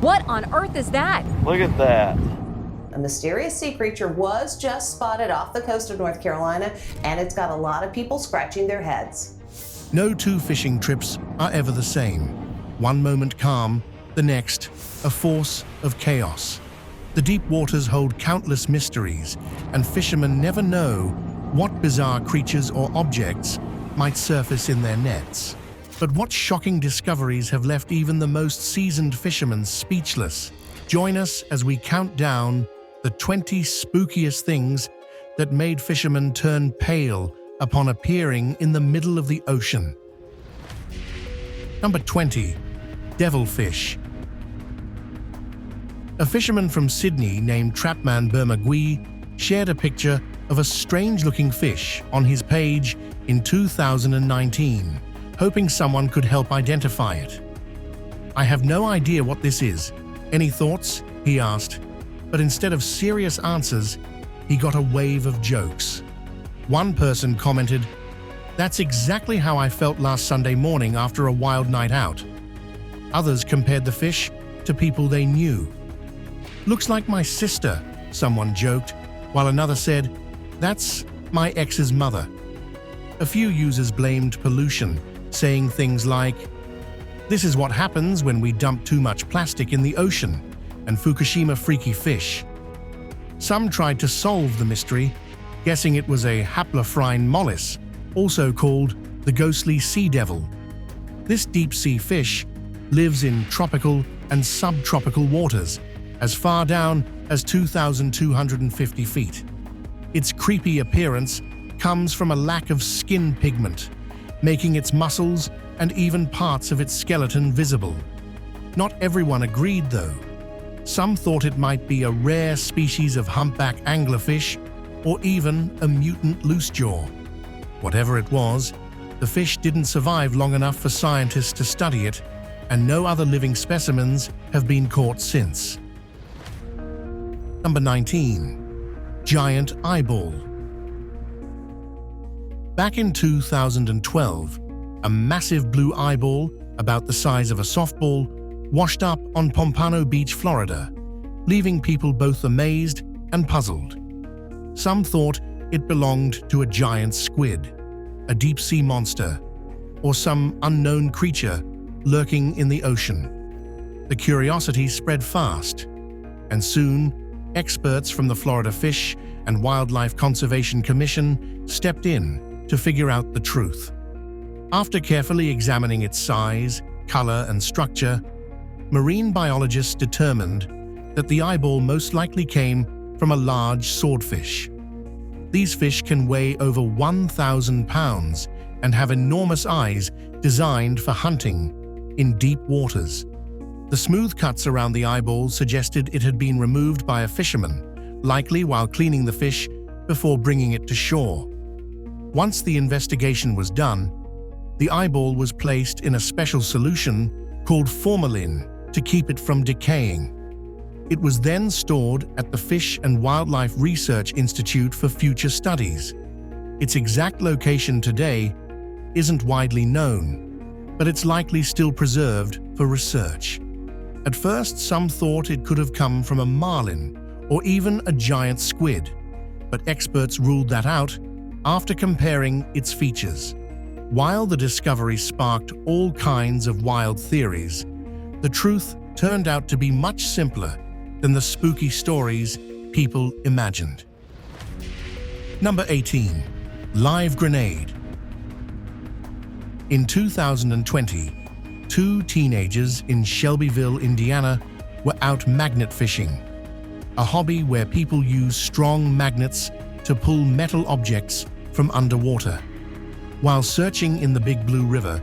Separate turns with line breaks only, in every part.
What on earth is that?
Look at that.
A mysterious sea creature was just spotted off the coast of North Carolina, and it's got a lot of people scratching their heads.
No two fishing trips are ever the same. One moment calm, the next a force of chaos. The deep waters hold countless mysteries, and fishermen never know what bizarre creatures or objects might surface in their nets. But what shocking discoveries have left even the most seasoned fishermen speechless? Join us as we count down the 20 spookiest things that made fishermen turn pale upon appearing in the middle of the ocean. Number 20. Devilfish. A fisherman from Sydney named Trapman Bermagui shared a picture of a strange-looking fish on his page in 2019, hoping someone could help identify it. "I have no idea what this is. Any thoughts?" he asked. But instead of serious answers, he got a wave of jokes. One person commented, "That's exactly how I felt last Sunday morning after a wild night out." Others compared the fish to people they knew. "Looks like my sister," someone joked, while another said, "That's my ex's mother." A few users blamed pollution, saying things like, "This is what happens when we dump too much plastic in the ocean," and "Fukushima freaky fish." Some tried to solve the mystery, guessing it was a haplophrine mollusk, also called the ghostly sea devil. This deep-sea fish lives in tropical and subtropical waters, as far down as 2,250 feet. Its creepy appearance comes from a lack of skin pigment, making its muscles and even parts of its skeleton visible. Not everyone agreed, though. Some thought it might be a rare species of humpback anglerfish or even a mutant loosejaw. Whatever it was, the fish didn't survive long enough for scientists to study it, and no other living specimens have been caught since. Number 19. Giant eyeball. Back in 2012, a massive blue eyeball, about the size of a softball, washed up on Pompano Beach, Florida, leaving people both amazed and puzzled. Some thought it belonged to a giant squid, a deep-sea monster, or some unknown creature lurking in the ocean. The curiosity spread fast, and soon, experts from the Florida Fish and Wildlife Conservation Commission stepped in to figure out the truth. After carefully examining its size, color, and structure, marine biologists determined that the eyeball most likely came from a large swordfish. These fish can weigh over 1,000 pounds and have enormous eyes designed for hunting in deep waters. The smooth cuts around the eyeball suggested it had been removed by a fisherman, likely while cleaning the fish before bringing it to shore. Once the investigation was done, the eyeball was placed in a special solution called formalin to keep it from decaying. It was then stored at the Fish and Wildlife Research Institute for future studies. Its exact location today isn't widely known, but it's likely still preserved for research. At first, some thought it could have come from a marlin or even a giant squid, but experts ruled that out after comparing its features. While the discovery sparked all kinds of wild theories, the truth turned out to be much simpler than the spooky stories people imagined. Number 18. Live grenade. In 2020, two teenagers in Shelbyville, Indiana, were out magnet fishing, a hobby where people use strong magnets to pull metal objects from underwater. While searching in the Big Blue River,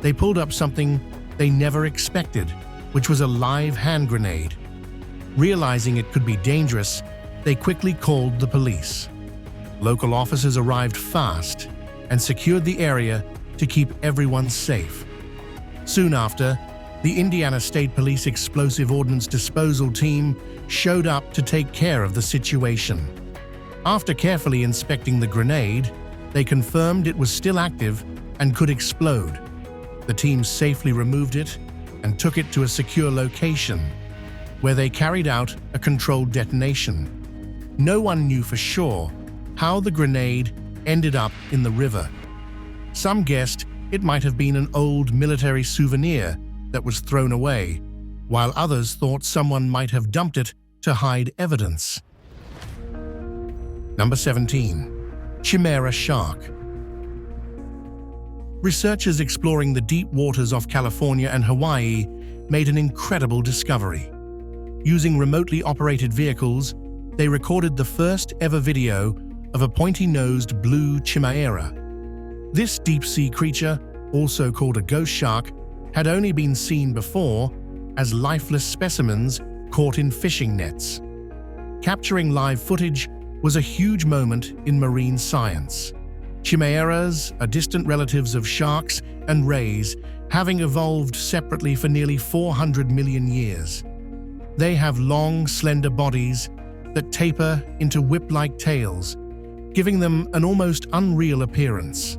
they pulled up something they never expected, which was a live hand grenade. Realizing it could be dangerous, they quickly called the police. Local officers arrived fast and secured the area to keep everyone safe. Soon after, the Indiana State Police Explosive Ordnance Disposal Team showed up to take care of the situation. After carefully inspecting the grenade, they confirmed it was still active and could explode. The team safely removed it and took it to a secure location, where they carried out a controlled detonation. No one knew for sure how the grenade ended up in the river. Some guessed it might have been an old military souvenir that was thrown away, while others thought someone might have dumped it to hide evidence. Number 17. Chimera shark. Researchers exploring the deep waters off California and Hawaii made an incredible discovery. Using remotely operated vehicles, they recorded the first ever video of a pointy-nosed blue chimera. This deep-sea creature, also called a ghost shark, had only been seen before as lifeless specimens caught in fishing nets. Capturing live footage was a huge moment in marine science. Chimeras are distant relatives of sharks and rays, having evolved separately for nearly 400 million years. They have long, slender bodies that taper into whip-like tails, giving them an almost unreal appearance.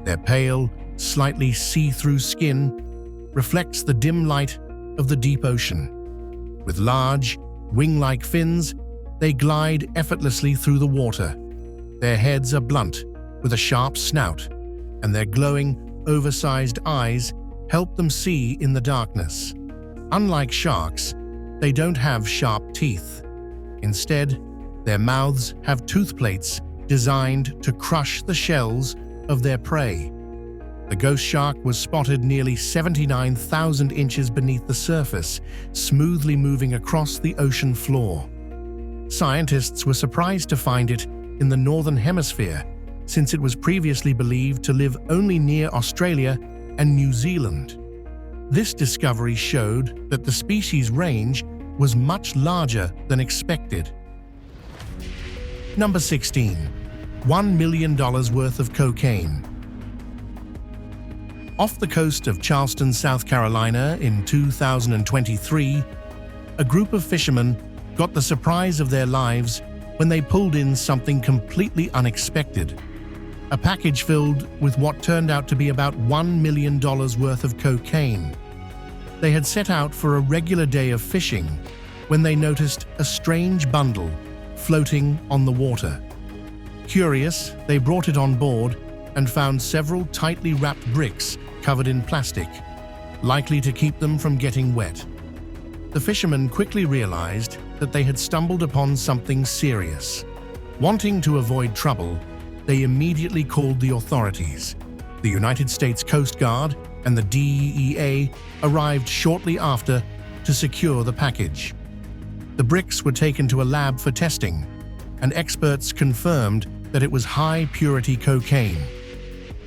Their pale, slightly see-through skin reflects the dim light of the deep ocean. With large, wing-like fins, they glide effortlessly through the water. Their heads are blunt, with a sharp snout, and their glowing, oversized eyes help them see in the darkness. Unlike sharks, they don't have sharp teeth. Instead, their mouths have tooth plates designed to crush the shells of their prey. The ghost shark was spotted nearly 79,000 inches beneath the surface, smoothly moving across the ocean floor. Scientists were surprised to find it in the northern hemisphere, since it was previously believed to live only near Australia and New Zealand. This discovery showed that the species' range was much larger than expected. Number 16. $1 million worth of cocaine. Off the coast of Charleston, South Carolina in 2023, a group of fishermen got the surprise of their lives when they pulled in something completely unexpected. A package filled with what turned out to be about $1 million worth of cocaine. They had set out for a regular day of fishing when they noticed a strange bundle floating on the water. Curious, they brought it on board and found several tightly wrapped bricks covered in plastic, likely to keep them from getting wet. The fishermen quickly realized that they had stumbled upon something serious. Wanting to avoid trouble, they immediately called the authorities. The United States Coast Guard and the DEA arrived shortly after to secure the package. The bricks were taken to a lab for testing, and experts confirmed that it was high-purity cocaine.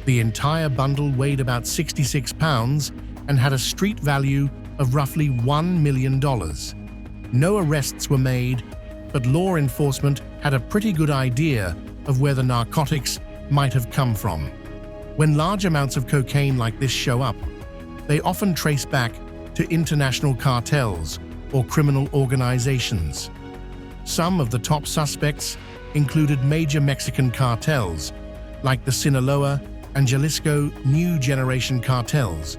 The entire bundle weighed about 66 pounds and had a street value of roughly $1 million. No arrests were made, but law enforcement had a pretty good idea of where the narcotics might have come from. When large amounts of cocaine like this show up, they often trace back to international cartels or criminal organizations. Some of the top suspects included major Mexican cartels, like the Sinaloa and Jalisco New Generation cartels,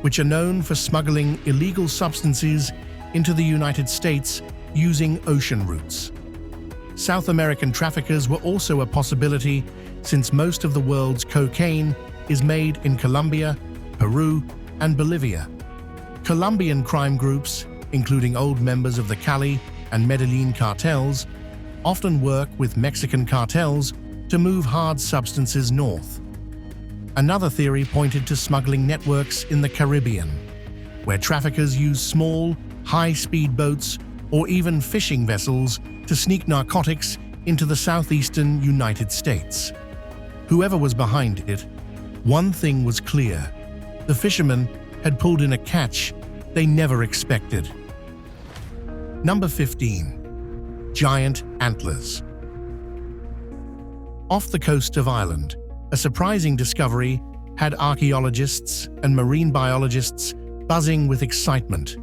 which are known for smuggling illegal substances into the United States using ocean routes. South American traffickers were also a possibility, since most of the world's cocaine is made in Colombia, Peru, and Bolivia. Colombian crime groups, including old members of the Cali and Medellin cartels, often work with Mexican cartels to move hard substances north. Another theory pointed to smuggling networks in the Caribbean, where traffickers use small, high-speed boats or even fishing vessels to sneak narcotics into the southeastern United States. Whoever was behind it, one thing was clear: the fishermen had pulled in a catch they never expected. Number 15. Giant antlers. Off the coast of Ireland, a surprising discovery had archaeologists and marine biologists buzzing with excitement.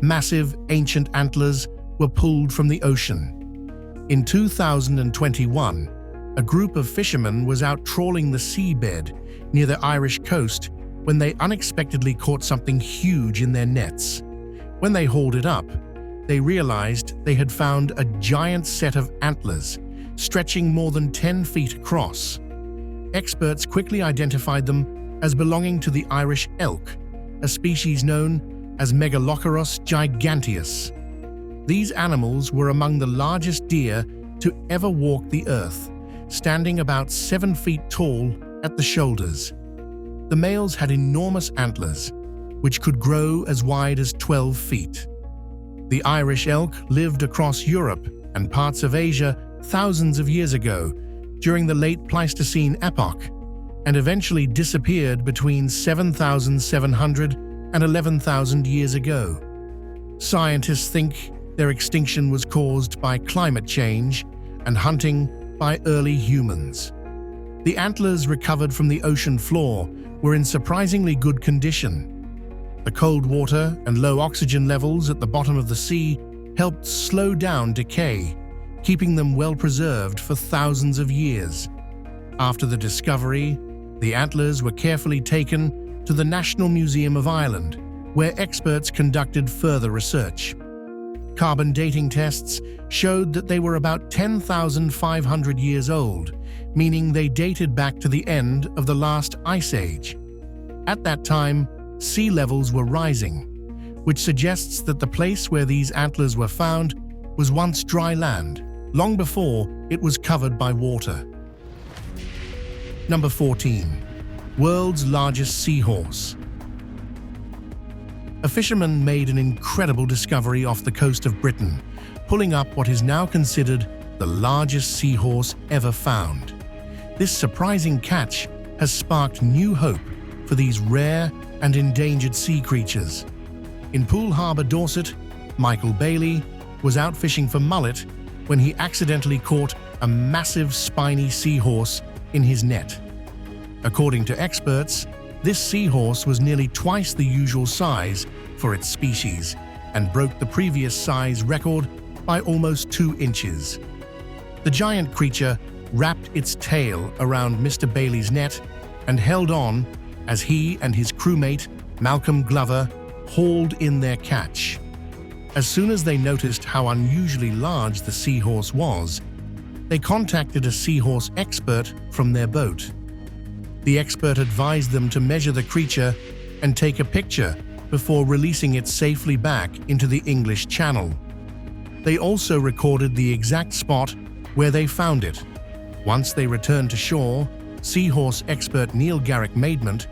Massive, ancient antlers were pulled from the ocean. In 2021, a group of fishermen was out trawling the seabed near the Irish coast when they unexpectedly caught something huge in their nets. When they hauled it up, they realized they had found a giant set of antlers, stretching more than 10 feet across. Experts quickly identified them as belonging to the Irish elk, a species known as Megaloceros giganteus. These animals were among the largest deer to ever walk the earth, standing about 7 feet tall at the shoulders. The males had enormous antlers, which could grow as wide as 12 feet. The Irish elk lived across Europe and parts of Asia thousands of years ago during the late Pleistocene epoch, and eventually disappeared between 7,700 and 11,000 years ago. Scientists think their extinction was caused by climate change and hunting by early humans. The antlers recovered from the ocean floor were in surprisingly good condition. The cold water and low oxygen levels at the bottom of the sea helped slow down decay, keeping them well preserved for thousands of years. After the discovery, the antlers were carefully taken to the National Museum of Ireland, where experts conducted further research. Carbon dating tests showed that they were about 10,500 years old, meaning they dated back to the end of the last ice age. At that time, sea levels were rising, which suggests that the place where these antlers were found was once dry land, long before it was covered by water. Number 14. World's largest seahorse. A fisherman made an incredible discovery off the coast of Britain, pulling up what is now considered the largest seahorse ever found. This surprising catch has sparked new hope for these rare and endangered sea creatures. In Poole Harbour, Dorset, Michael Bailey was out fishing for mullet when he accidentally caught a massive spiny seahorse in his net. According to experts, this seahorse was nearly twice the usual size for its species and broke the previous size record by almost 2 inches. The giant creature wrapped its tail around Mr. Bailey's net and held on as he and his crewmate, Malcolm Glover, hauled in their catch. As soon as they noticed how unusually large the seahorse was, they contacted a seahorse expert from their boat. The expert advised them to measure the creature and take a picture before releasing it safely back into the English Channel. They also recorded the exact spot where they found it. Once they returned to shore, seahorse expert Neil Garrick Maidment,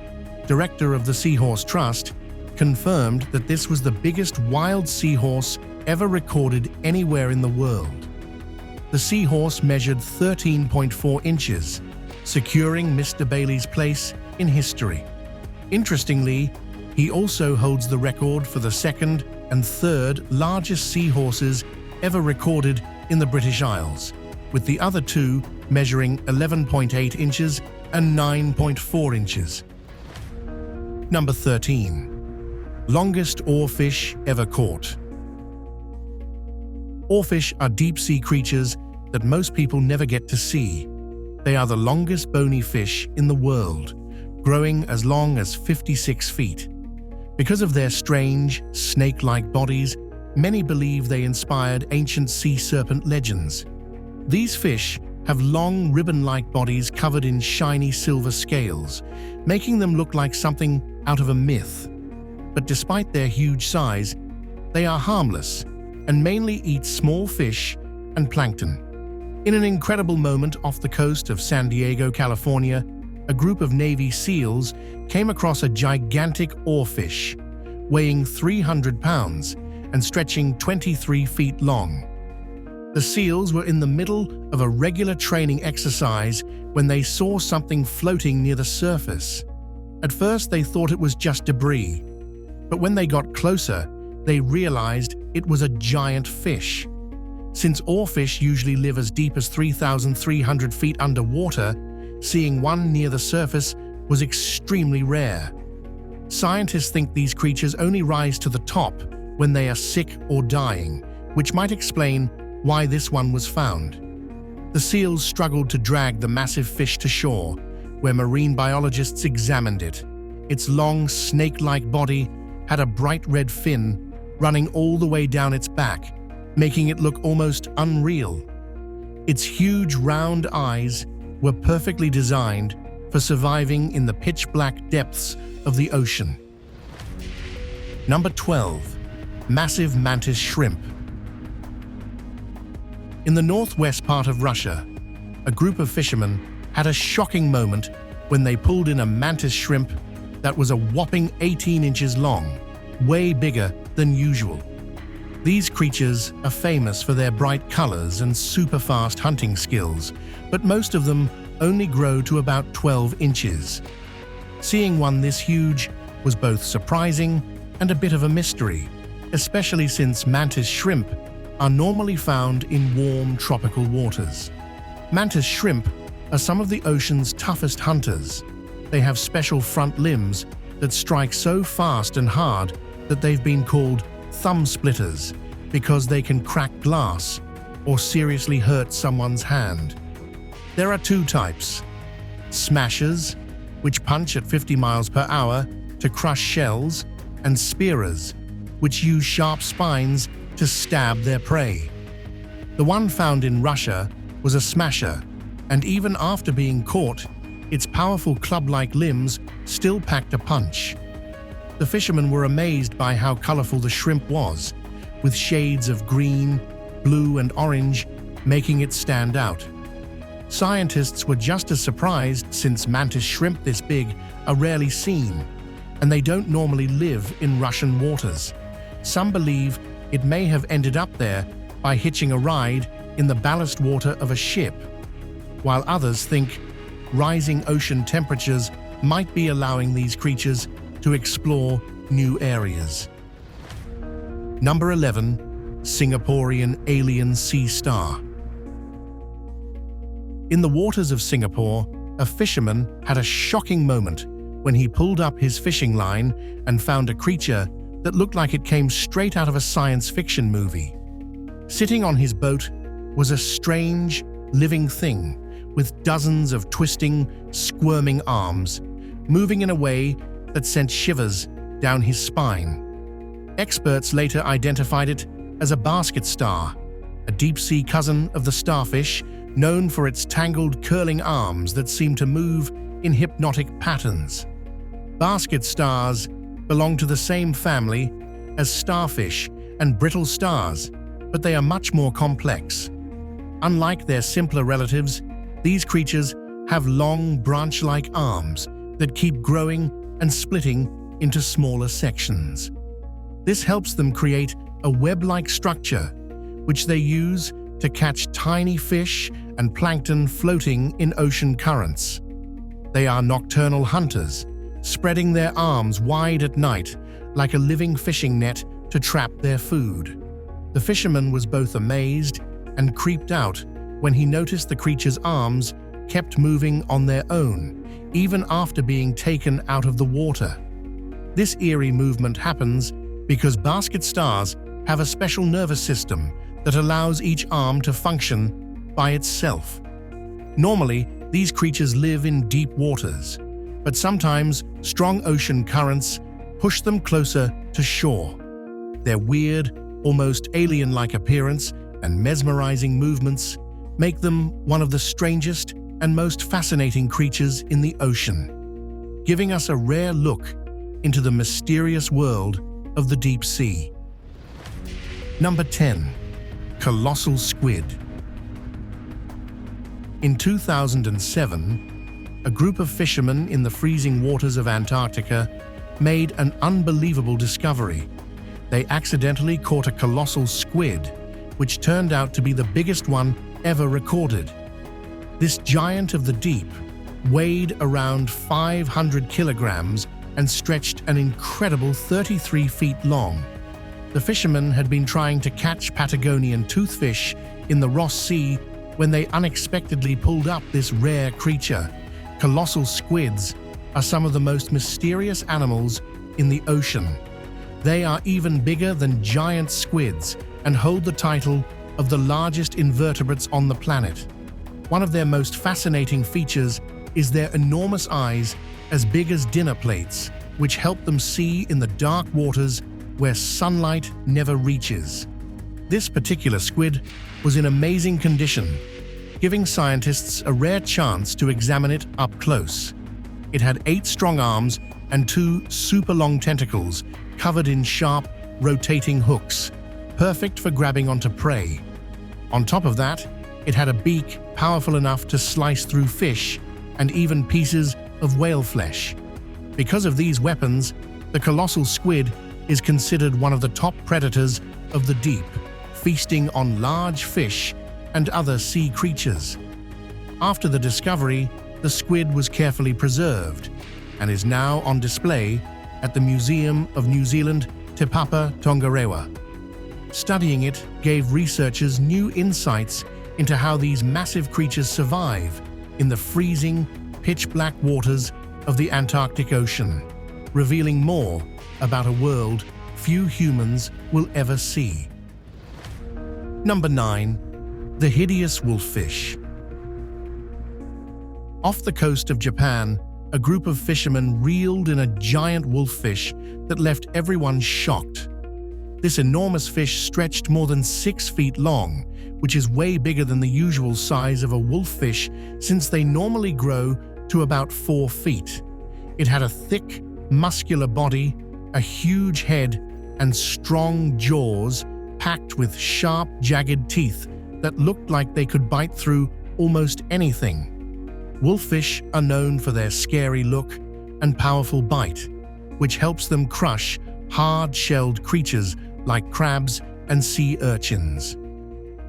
director of the Seahorse Trust, confirmed that this was the biggest wild seahorse ever recorded anywhere in the world. The seahorse measured 13.4 inches, securing Mr. Bailey's place in history. Interestingly, he also holds the record for the second and third largest seahorses ever recorded in the British Isles, with the other two measuring 11.8 inches and 9.4 inches. Number 13. Longest oarfish ever caught. Oarfish are deep-sea creatures that most people never get to see. They are the longest bony fish in the world, growing as long as 56 feet. Because of their strange, snake-like bodies, many believe they inspired ancient sea serpent legends. These fish have long, ribbon-like bodies covered in shiny silver scales, making them look like something out of a myth. But despite their huge size, they are harmless and mainly eat small fish and plankton. In an incredible moment off the coast of San Diego, California, a group of Navy SEALs came across a gigantic oarfish, weighing 300 pounds and stretching 23 feet long. The SEALs were in the middle of a regular training exercise when they saw something floating near the surface. At first, they thought it was just debris, but when they got closer, they realized it was a giant fish. Since oarfish usually live as deep as 3,300 feet underwater, seeing one near the surface was extremely rare. Scientists think these creatures only rise to the top when they are sick or dying, which might explain why this one was found. The SEALs struggled to drag the massive fish to shore, where marine biologists examined it. Its long, snake-like body had a bright red fin running all the way down its back, making it look almost unreal. Its huge round eyes were perfectly designed for surviving in the pitch-black depths of the ocean. Number 12. Massive mantis shrimp. In the northwest part of Russia, a group of fishermen had a shocking moment when they pulled in a mantis shrimp that was a whopping 18 inches long, way bigger than usual. These creatures are famous for their bright colors and super-fast hunting skills, but most of them only grow to about 12 inches. Seeing one this huge was both surprising and a bit of a mystery, especially since mantis shrimp are normally found in warm tropical waters. Mantis shrimp are some of the ocean's toughest hunters. They have special front limbs that strike so fast and hard that they've been called thumb splitters because they can crack glass or seriously hurt someone's hand. There are two types: smashers, which punch at 50 miles per hour to crush shells, and spearers, which use sharp spines to stab their prey. The one found in Russia was a smasher, and even after being caught, its powerful club-like limbs still packed a punch. The fishermen were amazed by how colorful the shrimp was, with shades of green, blue, and orange making it stand out. Scientists were just as surprised since mantis shrimp this big are rarely seen, and they don't normally live in Russian waters. Some believe it may have ended up there by hitching a ride in the ballast water of a ship, while others think rising ocean temperatures might be allowing these creatures to explore new areas. Number 11. Singaporean alien sea star. In the waters of Singapore, a fisherman had a shocking moment when he pulled up his fishing line and found a creature that looked like it came straight out of a science fiction movie. Sitting on his boat was a strange, living thing with dozens of twisting, squirming arms, moving in a way that sent shivers down his spine. Experts later identified it as a basket star, a deep-sea cousin of the starfish, known for its tangled, curling arms that seem to move in hypnotic patterns. Basket stars belong to the same family as starfish and brittle stars, but they are much more complex. Unlike their simpler relatives, these creatures have long, branch-like arms that keep growing and splitting into smaller sections. This helps them create a web-like structure, which they use to catch tiny fish and plankton floating in ocean currents. They are nocturnal hunters, spreading their arms wide at night like a living fishing net to trap their food. The fisherman was both amazed and creeped out when he noticed the creature's arms kept moving on their own, even after being taken out of the water. This eerie movement happens because basket stars have a special nervous system that allows each arm to function by itself. Normally, these creatures live in deep waters, but sometimes strong ocean currents push them closer to shore. Their weird, almost alien-like appearance and mesmerizing movements make them one of the strangest and most fascinating creatures in the ocean, giving us a rare look into the mysterious world of the deep sea. Number 10. Colossal squid. In 2007, a group of fishermen in the freezing waters of Antarctica made an unbelievable discovery. They accidentally caught a colossal squid, which turned out to be the biggest one ever recorded. This giant of the deep weighed around 500 kilograms and stretched an incredible 33 feet long. The fishermen had been trying to catch Patagonian toothfish in the Ross Sea when they unexpectedly pulled up this rare creature. Colossal squids are some of the most mysterious animals in the ocean. They are even bigger than giant squids and hold the title of the largest invertebrates on the planet. One of their most fascinating features is their enormous eyes as big as dinner plates, which help them see in the dark waters where sunlight never reaches. This particular squid was in amazing condition, giving scientists a rare chance to examine it up close. It had 8 strong arms and 2 super long tentacles covered in sharp, rotating hooks, perfect for grabbing onto prey. On top of that, it had a beak powerful enough to slice through fish and even pieces of whale flesh. Because of these weapons, the colossal squid is considered one of the top predators of the deep, feasting on large fish and other sea creatures. After the discovery, the squid was carefully preserved and is now on display at the Museum of New Zealand, Te Papa Tongarewa. Studying it gave researchers new insights into how these massive creatures survive in the freezing, pitch-black waters of the Antarctic Ocean, revealing more about a world few humans will ever see. Number 9. The hideous wolffish. Off the coast of Japan, a group of fishermen reeled in a giant wolffish that left everyone shocked. This enormous fish stretched more than 6 feet long, which is way bigger than the usual size of a wolffish since they normally grow to about 4 feet. It had a thick, muscular body, a huge head, and strong jaws packed with sharp, jagged teeth that looked like they could bite through almost anything. Wolffish are known for their scary look and powerful bite, which helps them crush hard-shelled creatures like crabs and sea urchins.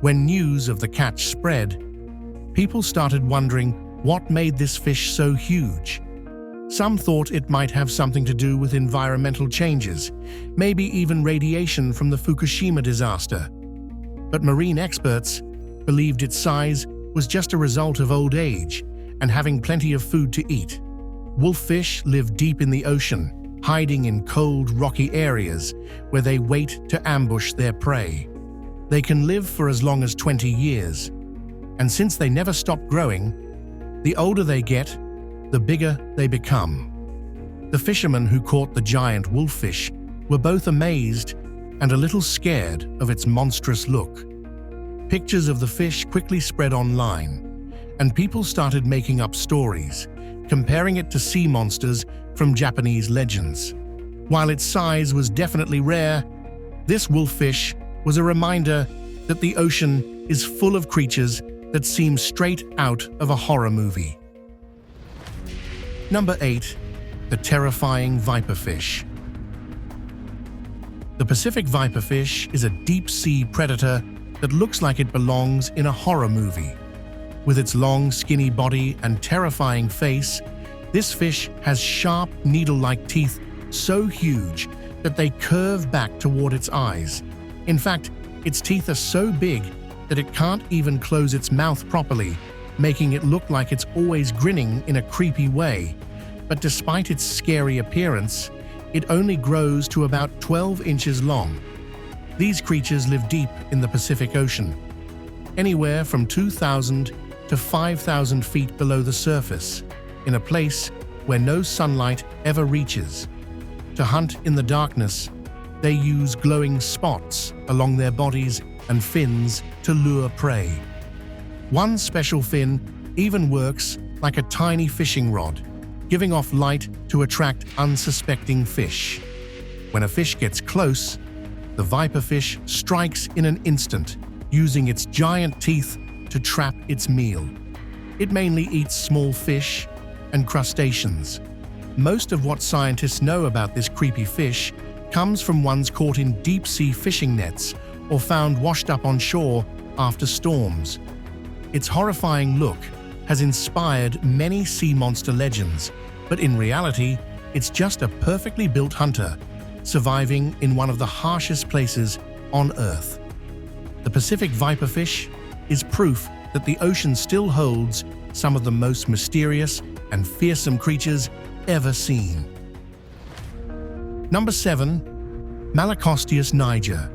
When news of the catch spread, people started wondering what made this fish so huge. Some thought it might have something to do with environmental changes, maybe even radiation from the Fukushima disaster. But marine experts believed its size was just a result of old age and having plenty of food to eat. Wolffish live deep in the ocean, hiding in cold, rocky areas where they wait to ambush their prey. They can live for as long as 20 years, and since they never stop growing, the older they get, the bigger they become. The fishermen who caught the giant wolffish were both amazed and a little scared of its monstrous look. Pictures of the fish quickly spread online, and people started making up stories, comparing it to sea monsters from Japanese legends. While its size was definitely rare, this wolffish was a reminder that the ocean is full of creatures that seem straight out of a horror movie. Number 8. The terrifying viperfish. The Pacific viperfish is a deep-sea predator that looks like it belongs in a horror movie. With its long, skinny body and terrifying face, this fish has sharp, needle-like teeth so huge that they curve back toward its eyes. In fact, its teeth are so big that it can't even close its mouth properly, making it look like it's always grinning in a creepy way. But despite its scary appearance, it only grows to about 12 inches long. These creatures live deep in the Pacific Ocean, anywhere from 2,000 to 5,000 feet below the surface, in a place where no sunlight ever reaches. To hunt in the darkness, they use glowing spots along their bodies and fins to lure prey. One special fin even works like a tiny fishing rod, giving off light to attract unsuspecting fish. When a fish gets close, the viperfish strikes in an instant, using its giant teeth to trap its meal. It mainly eats small fish and crustaceans. Most of what scientists know about this creepy fish comes from ones caught in deep-sea fishing nets or found washed up on shore after storms. Its horrifying look has inspired many sea monster legends, but in reality, it's just a perfectly built hunter, surviving in one of the harshest places on Earth. The Pacific viperfish is proof that the ocean still holds some of the most mysterious and fearsome creatures ever seen. Number 7. Malacosteus niger.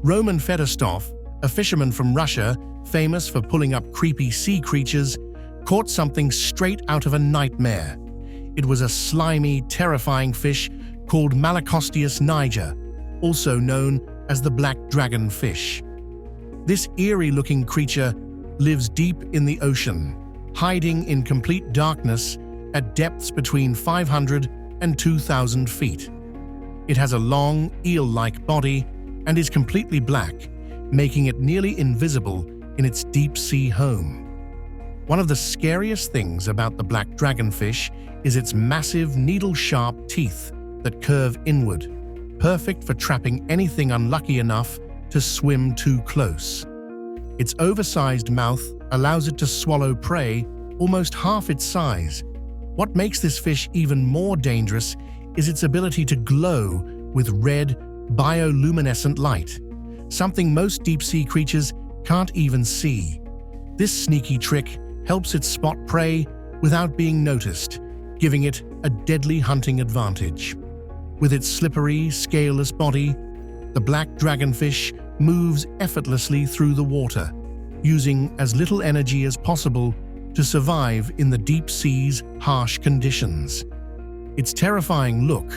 Roman Fedostov, a fisherman from Russia famous for pulling up creepy sea creatures, caught something straight out of a nightmare. It was a slimy, terrifying fish called Malacosteus niger, also known as the black dragonfish. This eerie-looking creature lives deep in the ocean, hiding in complete darkness at depths between 500 and 2,000 feet. It has a long, eel-like body and is completely black, making it nearly invisible in its deep-sea home. One of the scariest things about the black dragonfish is its massive, needle-sharp teeth that curve inward, perfect for trapping anything unlucky enough to swim too close. Its oversized mouth allows it to swallow prey almost half its size. What makes this fish even more dangerous is its ability to glow with red, bioluminescent light, something most deep-sea creatures can't even see. This sneaky trick helps it spot prey without being noticed, giving it a deadly hunting advantage. With its slippery, scaleless body, the black dragonfish moves effortlessly through the water, using as little energy as possible to survive in the deep sea's harsh conditions. Its terrifying look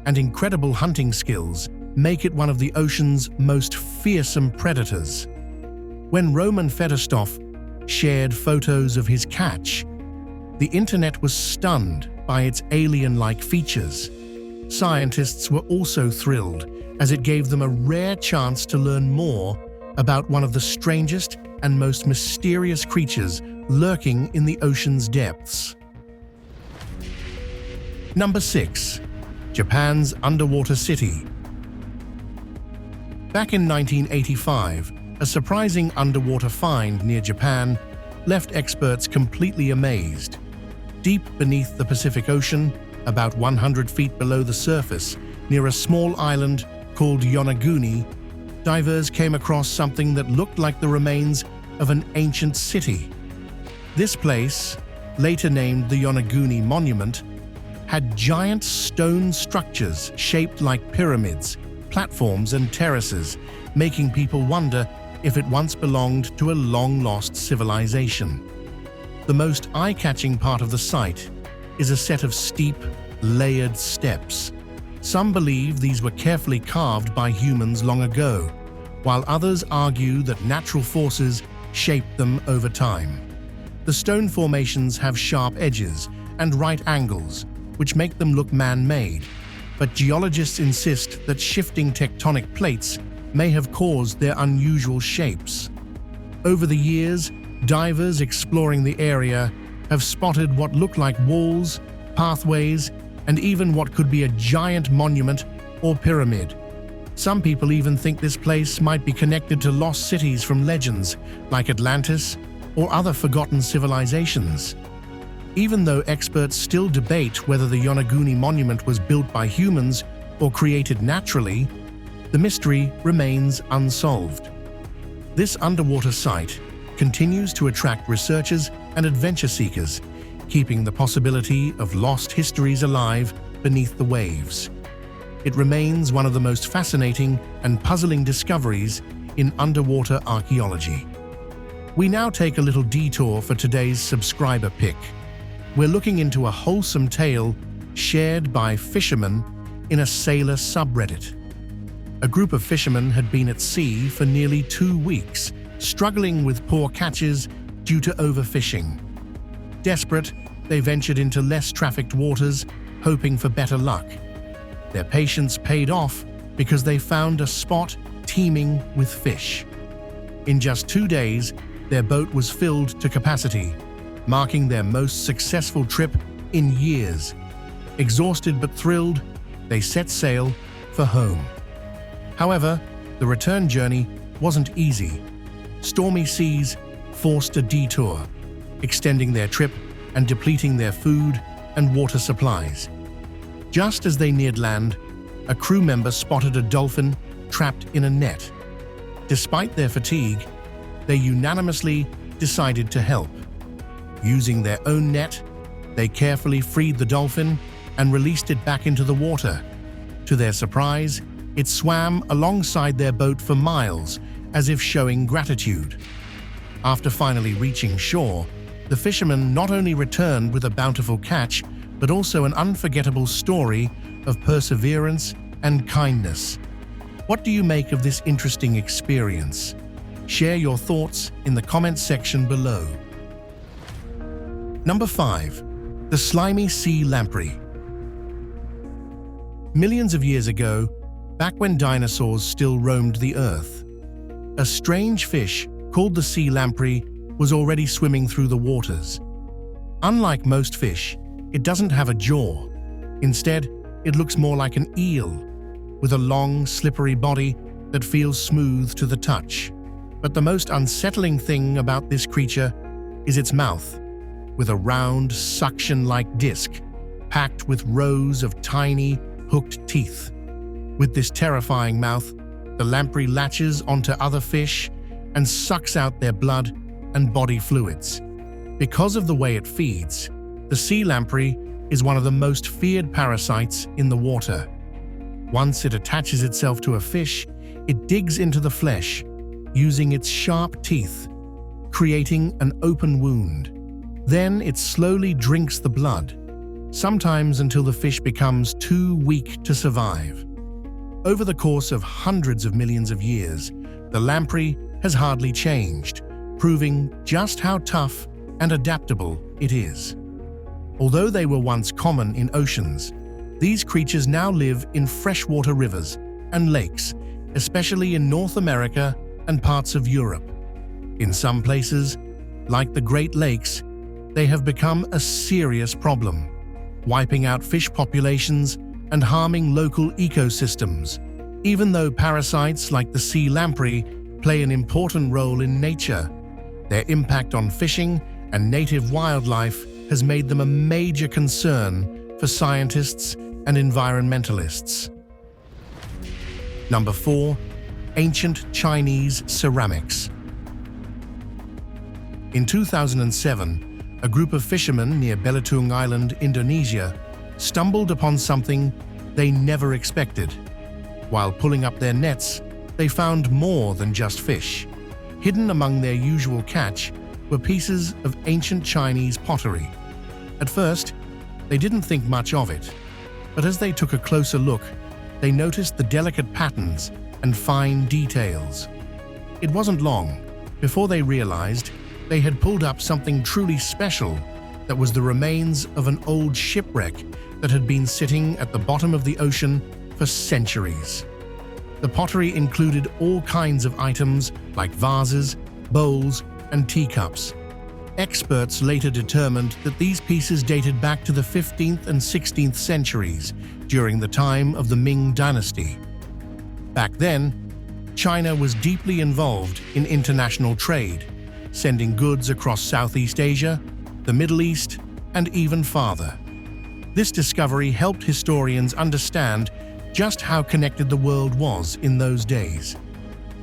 and incredible hunting skills make it one of the ocean's most fearsome predators. When Roman Featherstone shared photos of his catch, the internet was stunned by its alien-like features. Scientists were also thrilled, as it gave them a rare chance to learn more about one of the strangest and most mysterious creatures lurking in the ocean's depths. Number 6. Japan's underwater city. Back in 1985, a surprising underwater find near Japan left experts completely amazed. Deep beneath the Pacific Ocean, about 100 feet below the surface, near a small island called Yonaguni, divers came across something that looked like the remains of an ancient city. This place, later named the Yonaguni Monument, had giant stone structures shaped like pyramids, platforms and terraces, making people wonder if it once belonged to a long-lost civilization. The most eye-catching part of the site is a set of steep, layered steps. Some believe these were carefully carved by humans long ago, while others argue that natural forces shaped them over time. The stone formations have sharp edges and right angles, which make them look man-made, but geologists insist that shifting tectonic plates may have caused their unusual shapes. Over the years, divers exploring the area have spotted what look like walls, pathways, and even what could be a giant monument or pyramid. Some people even think this place might be connected to lost cities from legends like Atlantis or other forgotten civilizations. Even though experts still debate whether the Yonaguni Monument was built by humans or created naturally, the mystery remains unsolved. This underwater site continues to attract researchers and adventure seekers, keeping the possibility of lost histories alive beneath the waves. It remains one of the most fascinating and puzzling discoveries in underwater archaeology. We now take a little detour for today's subscriber pick. We're looking into a wholesome tale shared by fishermen in a sailor subreddit. A group of fishermen had been at sea for nearly 2 weeks, struggling with poor catches due to overfishing. Desperate, they ventured into less trafficked waters, hoping for better luck. Their patience paid off because they found a spot teeming with fish. In just 2 days, their boat was filled to capacity, marking their most successful trip in years. Exhausted but thrilled, they set sail for home. However, the return journey wasn't easy. Stormy seas forced a detour, extending their trip and depleting their food and water supplies. Just as they neared land, a crew member spotted a dolphin trapped in a net. Despite their fatigue, they unanimously decided to help. Using their own net, they carefully freed the dolphin and released it back into the water. To their surprise, it swam alongside their boat for miles, as if showing gratitude. After finally reaching shore, the fishermen not only returned with a bountiful catch, but also an unforgettable story of perseverance and kindness. What do you make of this interesting experience? Share your thoughts in the comments section below. Number 5. The slimy sea lamprey. Millions of years ago, back when dinosaurs still roamed the earth, a strange fish called the sea lamprey was already swimming through the waters. Unlike most fish, it doesn't have a jaw. Instead, it looks more like an eel, with a long, slippery body that feels smooth to the touch. But the most unsettling thing about this creature is its mouth, with a round, suction-like disc packed with rows of tiny, hooked teeth. With this terrifying mouth, the lamprey latches onto other fish and sucks out their blood and body fluids. Because of the way it feeds, the sea lamprey is one of the most feared parasites in the water. Once it attaches itself to a fish, it digs into the flesh, using its sharp teeth, creating an open wound. Then it slowly drinks the blood, sometimes until the fish becomes too weak to survive. Over the course of hundreds of millions of years, the lamprey has hardly changed, proving just how tough and adaptable it is. Although they were once common in oceans, these creatures now live in freshwater rivers and lakes, especially in North America and parts of Europe. In some places, like the Great Lakes, they have become a serious problem, wiping out fish populations and harming local ecosystems. Even though parasites like the sea lamprey play an important role in nature, their impact on fishing and native wildlife has made them a major concern for scientists and environmentalists. Number 4. Ancient Chinese ceramics. In 2007, a group of fishermen near Belitung Island, Indonesia, stumbled upon something they never expected. While pulling up their nets, they found more than just fish. Hidden among their usual catch were pieces of ancient Chinese pottery. At first, they didn't think much of it, but as they took a closer look, they noticed the delicate patterns and fine details. It wasn't long before they realized they had pulled up something truly special that was the remains of an old shipwreck that had been sitting at the bottom of the ocean for centuries. The pottery included all kinds of items like vases, bowls, and teacups. Experts later determined that these pieces dated back to the 15th and 16th centuries, during the time of the Ming Dynasty. Back then, China was deeply involved in international trade, sending goods across Southeast Asia, the Middle East, and even farther. This discovery helped historians understand just how connected the world was in those days.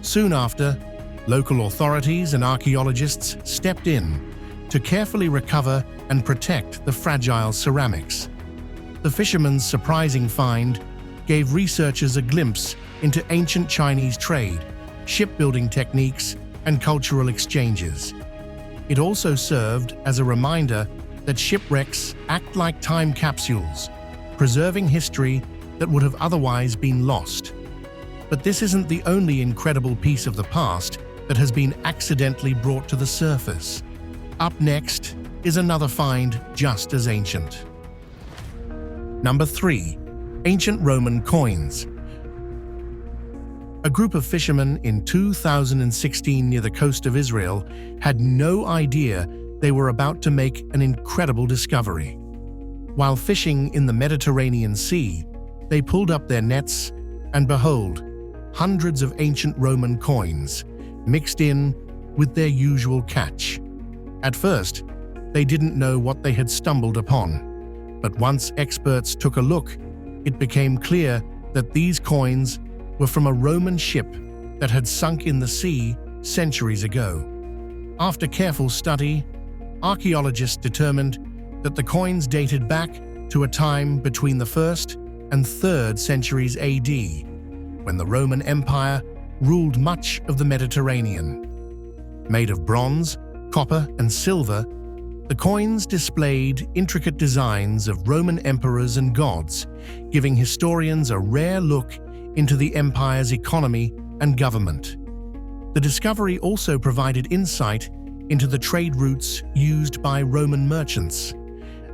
Soon after, local authorities and archaeologists stepped in to carefully recover and protect the fragile ceramics. The fishermen's surprising find gave researchers a glimpse into ancient Chinese trade, shipbuilding techniques, and cultural exchanges. It also served as a reminder that shipwrecks act like time capsules, preserving history that would have otherwise been lost. But this isn't the only incredible piece of the past that has been accidentally brought to the surface. Up next is another find just as ancient. Number 3. Ancient Roman coins. A group of fishermen in 2016 near the coast of Israel had no idea they were about to make an incredible discovery. While fishing in the Mediterranean Sea, they pulled up their nets and behold, hundreds of ancient Roman coins mixed in with their usual catch. At first, they didn't know what they had stumbled upon, but once experts took a look, it became clear that these coins were from a Roman ship that had sunk in the sea centuries ago. After careful study, archaeologists determined that the coins dated back to a time between the 1st and 3rd centuries AD, when the Roman Empire ruled much of the Mediterranean. Made of bronze, copper, and silver, The coins displayed intricate designs of Roman emperors and gods, giving historians a rare look into the empire's economy and government. The discovery also provided insight into the trade routes used by Roman merchants,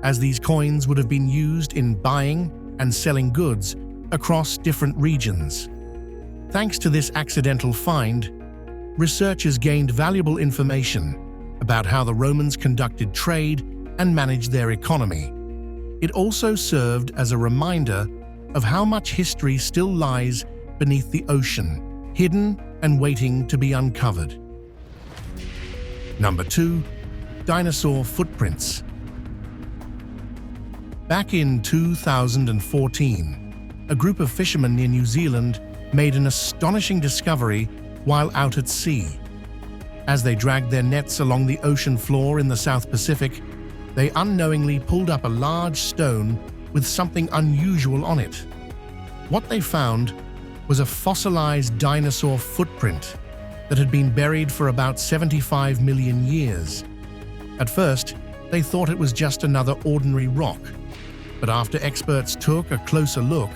as these coins would have been used in buying and selling goods across different regions. Thanks to this accidental find, researchers gained valuable information about how the Romans conducted trade and managed their economy. It also served as a reminder of how much history still lies beneath the ocean, hidden and waiting to be uncovered. Number 2. Dinosaur footprints. Back in 2014, a group of fishermen near New Zealand made an astonishing discovery while out at sea. As they dragged their nets along the ocean floor in the South Pacific, they unknowingly pulled up a large stone with something unusual on it. What they found was a fossilized dinosaur footprint that had been buried for about 75 million years. At first, they thought it was just another ordinary rock, but after experts took a closer look,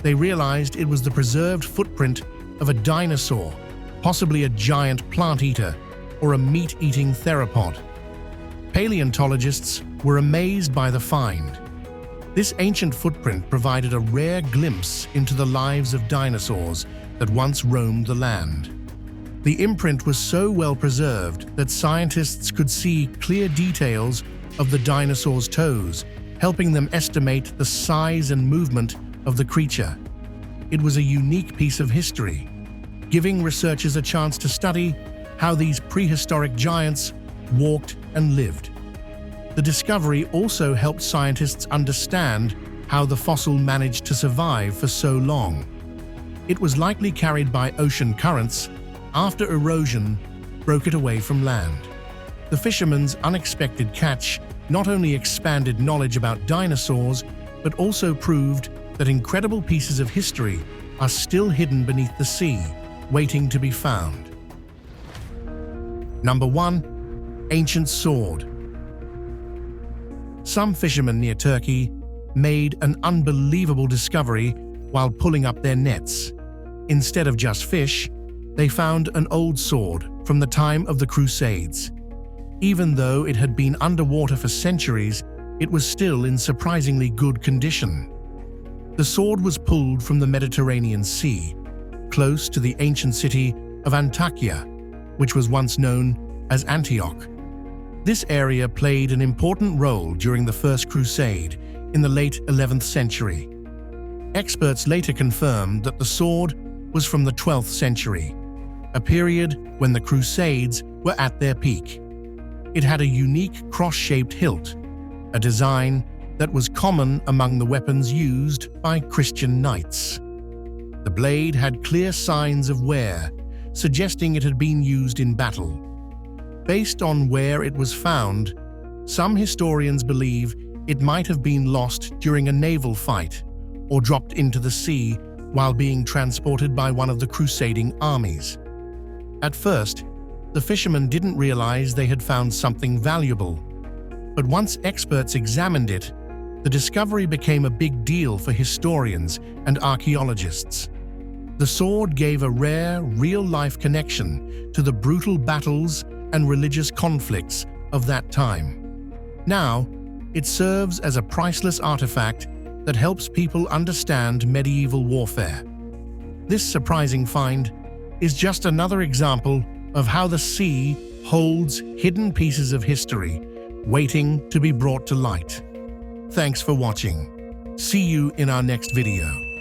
they realized it was the preserved footprint of a dinosaur, possibly a giant plant-eater or a meat-eating theropod. Paleontologists were amazed by the find. This ancient footprint provided a rare glimpse into the lives of dinosaurs that once roamed the land. The imprint was so well preserved that scientists could see clear details of the dinosaur's toes, helping them estimate the size and movement of the creature. It was a unique piece of history, giving researchers a chance to study how these prehistoric giants walked and lived. The discovery also helped scientists understand how the fossil managed to survive for so long. It was likely carried by ocean currents after erosion broke it away from land. The fishermen's unexpected catch not only expanded knowledge about dinosaurs, but also proved that incredible pieces of history are still hidden beneath the sea, waiting to be found. Number 1. Ancient sword. Some fishermen near Turkey made an unbelievable discovery while pulling up their nets. Instead of just fish, they found an old sword from the time of the Crusades. Even though it had been underwater for centuries, it was still in surprisingly good condition. The sword was pulled from the Mediterranean Sea, close to the ancient city of Antakya, which was once known as Antioch. This area played an important role during the First Crusade in the late 11th century. Experts later confirmed that the sword was from the 12th century, a period when the Crusades were at their peak. It had a unique cross-shaped hilt, a design that was common among the weapons used by Christian knights. The blade had clear signs of wear, suggesting it had been used in battle. Based on where it was found, some historians believe it might have been lost during a naval fight or dropped into the sea while being transported by one of the crusading armies. At first, the fishermen didn't realize they had found something valuable, but once experts examined it, the discovery became a big deal for historians and archaeologists. The sword gave a rare, real-life connection to the brutal battles and religious conflicts of that time. Now, it serves as a priceless artifact that helps people understand medieval warfare. This surprising find is just another example of how the sea holds hidden pieces of history waiting to be brought to light. Thanks for watching. See you in our next video.